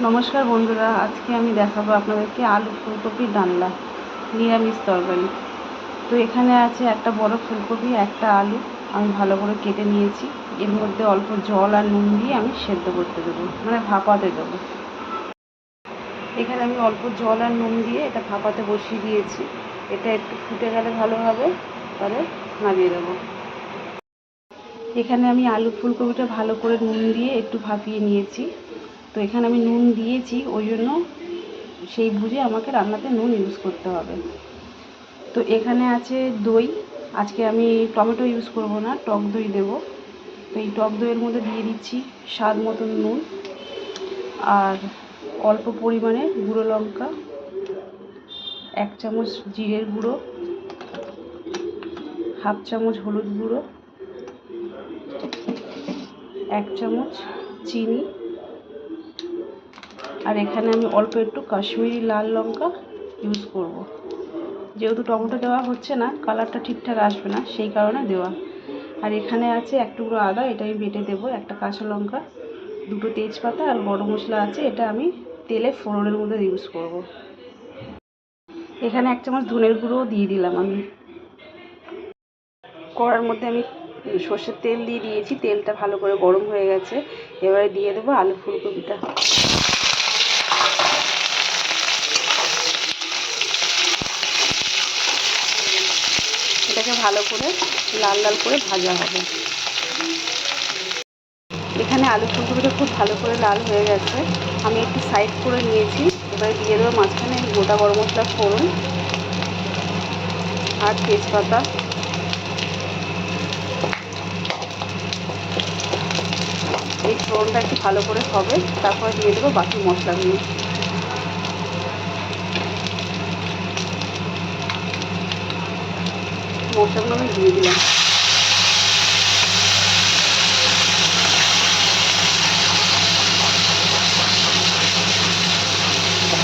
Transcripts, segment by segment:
নমস্কার বন্ধুরা, আজকে আমি দেখাবো আপনাদেরকে আলু ফুলকপির ডালনা নিরামিষ তরকারি। তো এখানে আছে একটা বড় ফুলকপি, একটা আলু আমি ভালো করে কেটে নিয়েছি। এর মধ্যে অল্প জল আর নুন দিয়ে আমি সেদ্ধ করতে দেবো, মানে ভাপাতে দেবো। এখানে আমি অল্প জল আর নুন দিয়ে এটা ভাপাতে বসিয়ে দিয়েছি। এটা একটু ফুটে গেলে ভালোভাবে তাহলে নামিয়ে দেবো। এখানে আমি আলু ফুলকপিটা ভালো করে নুন দিয়ে একটু ভাপিয়ে নিয়েছি। তো এখানে আমি নুন দিয়েছি, ওই জন্য সেই বুঝে আমাকে রান্নাতে নুন ইউজ করতে হবে। তো এখানে আছে দই। আজকে আমি টমেটো ইউজ করব না, টক দই দেবো। তো এই টক দইয়ের মধ্যে দিয়ে দিচ্ছি স্বাদ মতন নুন আর অল্প পরিমাণে গুঁড়ো লঙ্কা, 1 চামচ জিরের গুঁড়ো, হাফ চামচ হলুদ গুঁড়ো, 1 চামচ চিনি, আর এখানে আমি অল্প একটু কাশ্মীরি লাল লঙ্কা ইউজ করব। যেহেতু টমেটো দেওয়া হচ্ছে না, কালারটা ঠিকঠাক আসবে না, সেই কারণে দেওয়া। আর এখানে আছে 1 টুকরো আদা, এটা আমি বেটে দেবো, 1টা কাঁচা লঙ্কা, 2টো তেজপাতা আর গরম মশলা আছে, এটা আমি তেলে ফোড়নের মধ্যে ইউজ করব। এখানে 1 চামচ ধনের গুঁড়োও দিয়ে দিলাম আমি। কড়ার মধ্যে আমি সর্ষের তেল দিয়ে দিয়েছি, তেলটা ভালো করে গরম হয়ে গেছে। এবারে দিয়ে দেবো আলু ফুলকপিটা। এটাকে ভালো করে লাল লাল করে ভাজা হবে। এখানে আলু ফুলকপিটা খুব ভালো করে লাল হয়ে গেছে, আমি একটু সাইড করে নিয়েছি। এবারে দিয়ে দেবো মাঝখানে গোটা গরম মশলা ফোড়ন আর তেজপাতা। এই ফোড়নটা একটু ভালো করে হবে, তারপরে দিয়ে দেবো বাকি মশলাগুলো। মশলাগুলো আমি দিয়ে দিলাম।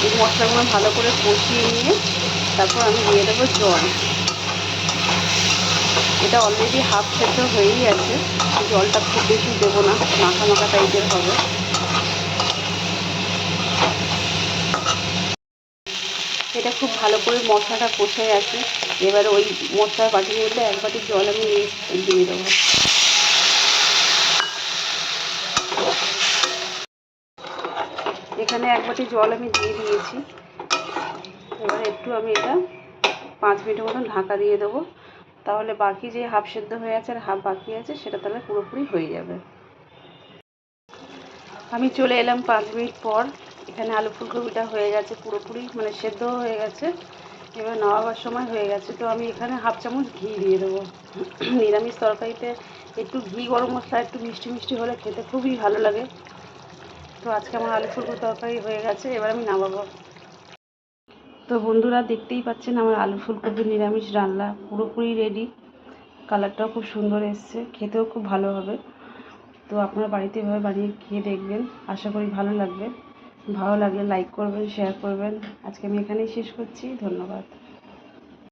এই মশলাগুলো ভালো করে কষিয়ে নিয়ে তারপর আমি দিয়ে দেবো জল। এটা অলরেডি হাফ সেদ্ধ হয়েই আছে, জলটা খুব বেশি দেবো না, মাখা মাখা টাইপের হবে। এটা খুব ভালো করে মশলাটা কষে গেছে। এবারে ওই মশলার বাটির মধ্যে 1 বাটি জল আমি দিয়ে দেবো। এখানে 1 বাটি জল আমি দিয়ে দিয়েছি। এবার একটু আমি এটা 5 মিনিটের মতন ঢাকা দিয়ে দেবো, তাহলে বাকি যে হাফ সেদ্ধ হয়ে আছে আর হাফ বাকি আছে সেটা তাহলে পুরোপুরি হয়ে যাবে। আমি চলে এলাম 5 মিনিট পর। এখানে আলু ফুলকপিটা হয়ে গেছে পুরোপুরি, মানে সেদ্ধ হয়ে গেছে। এবার নামাবার সময় হয়ে গেছে। তো আমি এখানে হাফ চামচ ঘি দিয়ে দেবো। নিরামিষ তরকারিতে একটু ঘি গরম মশলা একটু মিষ্টি মিষ্টি হলে খেতে খুবই ভালো লাগে। তো আজকে আমার আলু ফুলকপি তরকারি হয়ে গেছে, এবার আমি নামাবো। তো বন্ধুরা, দেখতেই পাচ্ছেন আমার আলু ফুলকপি নিরামিষ রান্না পুরোপুরি রেডি। কালারটাও খুব সুন্দর এসছে, খেতেও খুব ভালো হবে। তো আপনারা বাড়িতে এভাবে বানিয়ে খেয়ে দেখবেন, আশা করি ভালো লাগবে। ভালো লাগলে লাইক করবেন, শেয়ার করবেন। আজকে আমি এখানেই শেষ করছি, ধন্যবাদ।